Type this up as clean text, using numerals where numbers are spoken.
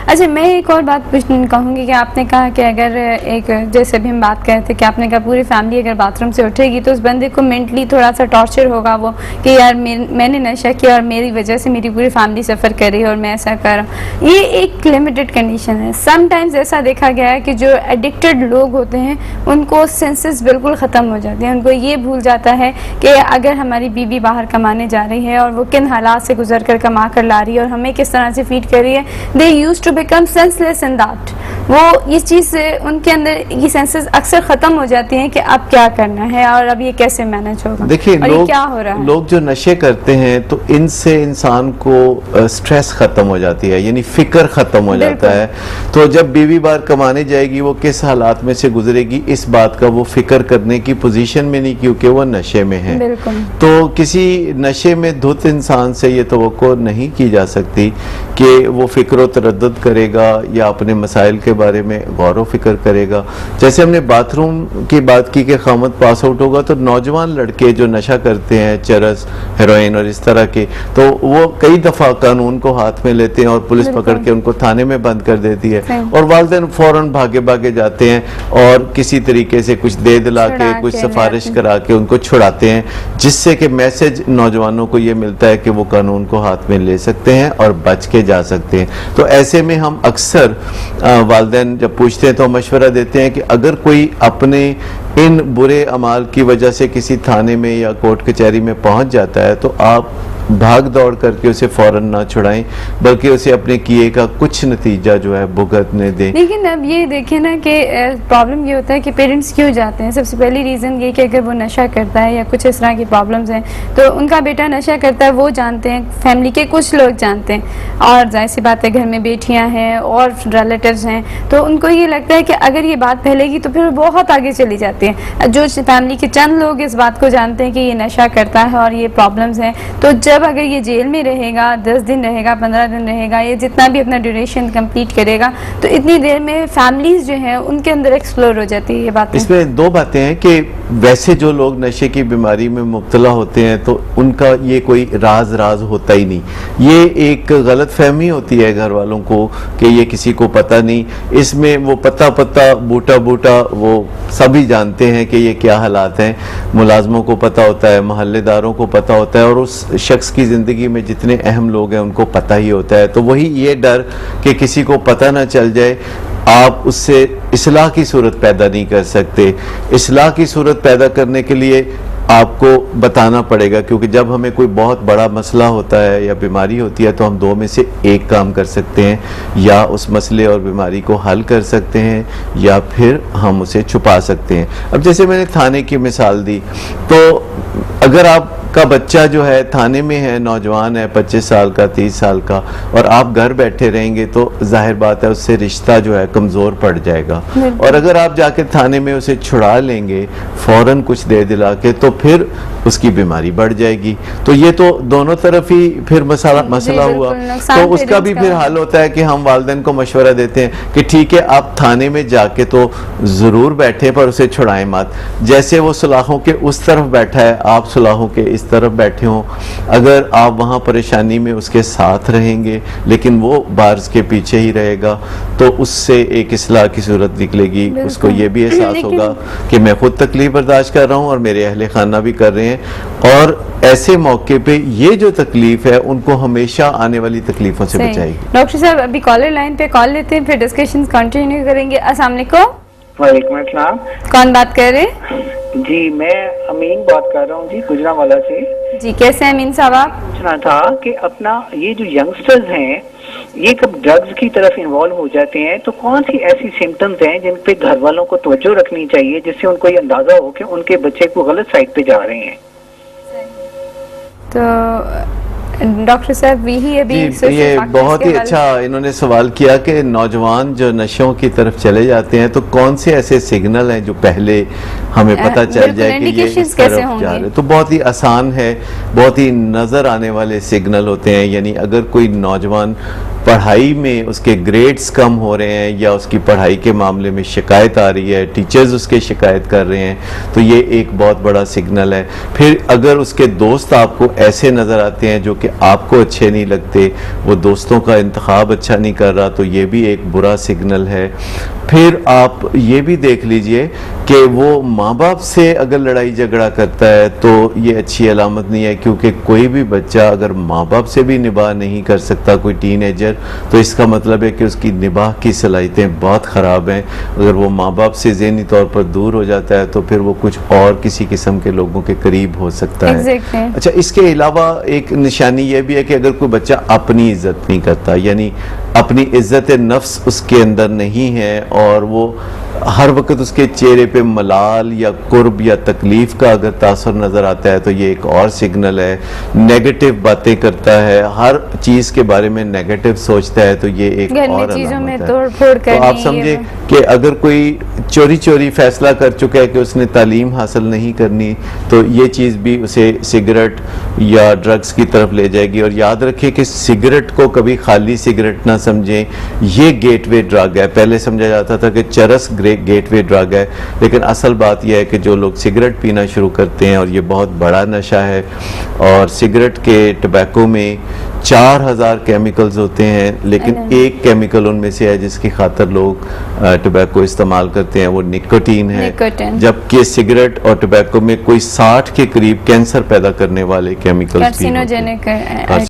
अच्छा, मैं एक और बात पूछना कहूँगी कि आपने कहा कि अगर एक, जैसे भी हम बात कर रहे थे कि आपने कहा पूरी फैमिली अगर बाथरूम से उठेगी तो उस बंदे को मेंटली थोड़ा सा टॉर्चर होगा वो, कि यार मैंने नशा किया और मेरी वजह से मेरी पूरी फैमिली सफ़र कर रही है और मैं ऐसा कर रहा हूँ। ये एक लिमिटेड कंडीशन है। समटाइम्स ऐसा देखा गया है कि जो एडिक्टेड लोग होते हैं उनको सेंसेस बिल्कुल ख़त्म हो जाते हैं। उनको ये भूल जाता है कि अगर हमारी बीवी बाहर कमाने जा रही है और वो किन हालात से गुजर कर कमा कर ला रही है और हमें किस तरह से फीड कर रही है, they use to become senseless in that. वो इस चीज़ से उनके अंदर ये सेंसेस अक्सर ख़त्म हो जाती हैं कि अब क्या करना है और अब ये कैसे मैनेज होगा। देखिए, क्या हो रहा है, लोग जो नशे करते हैं तो इनसे इंसान को स्ट्रेस खत्म हो जाती है, यानी फिक्र खत्म हो जाता है। तो जब बीवी बाहर कमाने जाएगी वो किस हालात में से गुजरेगी इस बात का वो फिक्र करने की पोजीशन में नहीं, क्योंकि वो नशे में है। तो किसी नशे में धुत इंसान से ये तवक्को नहीं की जा सकती कि वो फिक्र तरद्दुद करेगा या अपने मसाइल के बारे में गौर व फिक्र करेगा। जैसे हमने बाथरूम की बात की कि ख़ामद पास आउट होगा, तो नौजवान लड़के जो नशा करते हैं, चरस, हेरोइन और इस तरह के, तो वो कई दफ़ा कानून को हाथ में लेते हैं और पुलिस पकड़ के उनको थाने में बंद कर देती है और वालिदैन फ़ौरन भागे भागे जाते हैं और किसी तरीके से कुछ दे दिला के, कुछ सिफारिश करा के उनको छुड़ाते हैं, जिससे कि मैसेज नौजवानों को ये मिलता है कि वो कानून को हाथ में ले सकते हैं और बच के जा सकते हैं। तो ऐसे में हम अक्सर वालिदैन जब पूछते हैं तो मशवरा देते हैं कि अगर कोई अपने इन बुरे अमाल की वजह से किसी थाने में या कोर्ट कचहरी में पहुंच जाता है तो आप भाग दौड़ करके उसे फौरन ना छुड़ाएं, बल्कि उसे अपने किए का कुछ नतीजा जो है भुगतने दें। लेकिन अब ये देखिए ना कि प्रॉब्लम ये होता है कि पेरेंट्स क्यों जाते हैं। सबसे पहली रीज़न ये कि अगर वो नशा करता है या कुछ इस तरह की प्रॉब्लम्स हैं तो उनका बेटा नशा करता है, वो जानते हैं, फैमिली के कुछ लोग जानते हैं, और जाहिर सी बात है घर में बेटियाँ हैं और रिलेटिव्स हैं, तो उनको ये लगता है कि अगर ये बात फैलेगी तो फिर बहुत आगे चली जाती है। जो फैमिली के चंद लोग इस बात को जानते हैं कि ये नशा करता है और ये प्रॉब्लम्स हैं, तो जब अगर ये जेल में रहेगा, 10 दिन रहेगा, 15 दिन रहेगा, ये जितना भी अपना ड्यूरेशन कंप्लीट करेगा, तो इतनी देर में फैमिलीज जो हैं उनके अंदर एक्सप्लोर हो जाती है ये बात। इसमें दो बातें हैं कि वैसे जो लोग नशे की बीमारी में मुब्तला होते हैं तो उनका ये कोई राज होता ही नहीं, ये एक गलत फहमी होती है घर वालों को कि ये किसी को पता नहीं। इसमें वो पता बूटा वो सभी जानते हैं कि ये क्या हालात हैं, मुलाजमों को पता होता है, मोहल्लेदारों को पता होता है, और उस शख्स की ज़िंदगी में जितने अहम लोग हैं उनको पता ही होता है। तो वही ये डर कि किसी को पता ना चल जाए, आप उससे इस्लाह की सूरत पैदा नहीं कर सकते। इस्लाह की सूरत पैदा करने के लिए आपको बताना पड़ेगा, क्योंकि जब हमें कोई बहुत बड़ा मसला होता है या बीमारी होती है तो हम दो में से एक काम कर सकते हैं, या उस मसले और बीमारी को हल कर सकते हैं या फिर हम उसे छुपा सकते हैं। अब जैसे मैंने थाने की मिसाल दी, तो अगर आपका बच्चा जो है थाने में है, नौजवान है, 25 साल का, 30 साल का, और आप घर बैठे रहेंगे तो जाहिर बात है उससे रिश्ता जो है कमज़ोर पड़ जाएगा। और अगर आप जाके थाने में उसे छुड़ा लेंगे फ़ौरन कुछ दे दिला के, तो फिर उसकी बीमारी बढ़ जाएगी। तो ये तो दोनों तरफ ही फिर मसला हुआ। तो उसका भी फिर हल होता है कि हम वालिदैन को मशवरा देते हैं कि ठीक है, आप थाने में जाके तो ज़रूर बैठे पर उसे छुड़ाएं मत। जैसे वो सुलाहों के उस तरफ बैठा है, आप सुलाहों के इस तरफ बैठे हों। अगर आप वहाँ परेशानी में उसके साथ रहेंगे लेकिन वो बार्स के पीछे ही रहेगा, तो उससे एक इस्लाह की सूरत निकलेगी। उसको ये भी एहसास होगा कि मैं खुद तकलीफ बर्दाश्त कर रहा हूँ और मेरे अहले खाना भी कर रहे हैं, और ऐसे मौके पे ये जो तकलीफ है उनको हमेशा आने वाली तकलीफों से बचाएगी। डॉक्टर साहब, अभी कॉलर लाइन पे कॉल लेते हैं, फिर डिस्कशन कंटिन्यू करेंगे। अस्सलाम वालेकुम। वालेकुम अस्सलाम। कौन बात कर रहे हैं? जी, मैं अमीन बात कर रहा हूँ जी, गुजरांवाला से। जी, कैसे हैं अमीन साहब आप? पूछना था कि अपना ये जो यंगस्टर्स हैं ये कब ड्रग्स की तरफ इन्वॉल्व हो जाते हैं तो कौन सी ऐसी सिम्टम्स हैं जिन पे घर वालों को तवज्जो रखनी चाहिए जिससे उनको ये अंदाजा हो कि उनके बच्चे को गलत साइड पे जा रहे हैं? तो डॉक्टर साहब यही अभी ये बहुत ही अच्छा इन्होंने सवाल किया कि नौजवान जो नशों की तरफ चले जाते हैं तो कौन से ऐसे सिग्नल हैं जो पहले हमें पता चल जाए कि ये इस तरफ जा रहे हैं। तो बहुत ही आसान है, बहुत ही नज़र आने वाले सिग्नल होते हैं। यानी अगर कोई नौजवान पढ़ाई में उसके ग्रेड्स कम हो रहे हैं या उसकी पढ़ाई के मामले में शिकायत आ रही है, टीचर्स उसके शिकायत कर रहे हैं, तो ये एक बहुत बड़ा सिग्नल है। फिर अगर उसके दोस्त आपको ऐसे नज़र आते हैं जो कि आपको अच्छे नहीं लगते, वो दोस्तों का इंतखाब अच्छा नहीं कर रहा, तो ये भी एक बुरा सिग्नल है। फिर आप ये भी देख लीजिए कि वो माँ बाप से अगर लड़ाई झगड़ा करता है तो ये अच्छी अलामत नहीं है, क्योंकि कोई भी बच्चा अगर माँ बाप से भी निभाह नहीं कर सकता, कोई टीनेजर, तो इसका मतलब है कि उसकी निभाह की सलाहियतें बहुत ख़राब हैं। अगर वो माँ बाप से ज़हनी तौर पर दूर हो जाता है तो फिर वो कुछ और किसी किस्म के लोगों के करीब हो सकता है। Exactly. अच्छा, इसके अलावा एक निशानी ये भी है कि अगर कोई बच्चा अपनी इज्जत नहीं करता, यानी अपनी इज्जत नफ्स उसके अंदर नहीं है और वो हर वक्त उसके चेहरे पे मलाल या कुर्ब या तकलीफ का अगर तासर नज़र आता है, तो ये एक और सिग्नल है। नेगेटिव बातें करता है, हर चीज़ के बारे में नेगेटिव सोचता है, तो ये एक घर में और चीजों में अलामत है। तोड़ फोड़ तो करनी, आप ये समझे वो। कि अगर कोई चोरी चोरी फैसला कर चुका है कि उसने तालीम हासिल नहीं करनी, तो ये चीज़ भी उसे सिगरेट या ड्रग्स की तरफ ले जाएगी। और याद रखिए कि सिगरेट को कभी खाली सिगरेट ना समझें, ये गेटवे ड्रग है। पहले समझा जाता था कि चरस गेटवे ड्रग है, लेकिन असल बात यह है कि जो लोग सिगरेट पीना शुरू करते हैं, और ये बहुत बड़ा नशा है, और सिगरेट के टबैको में 4000 केमिकल्स होते हैं, लेकिन एक केमिकल उनमें से है जिसकी खातर लोग टबैको इस्तेमाल करते हैं, वो निकोटीन है। निकोटीन। जबकि सिगरेट और टबैको में कोई 60 के करीब कैंसर पैदा करने वाले केमिकल्स भी होते हैं। कार्सिनोजेनिक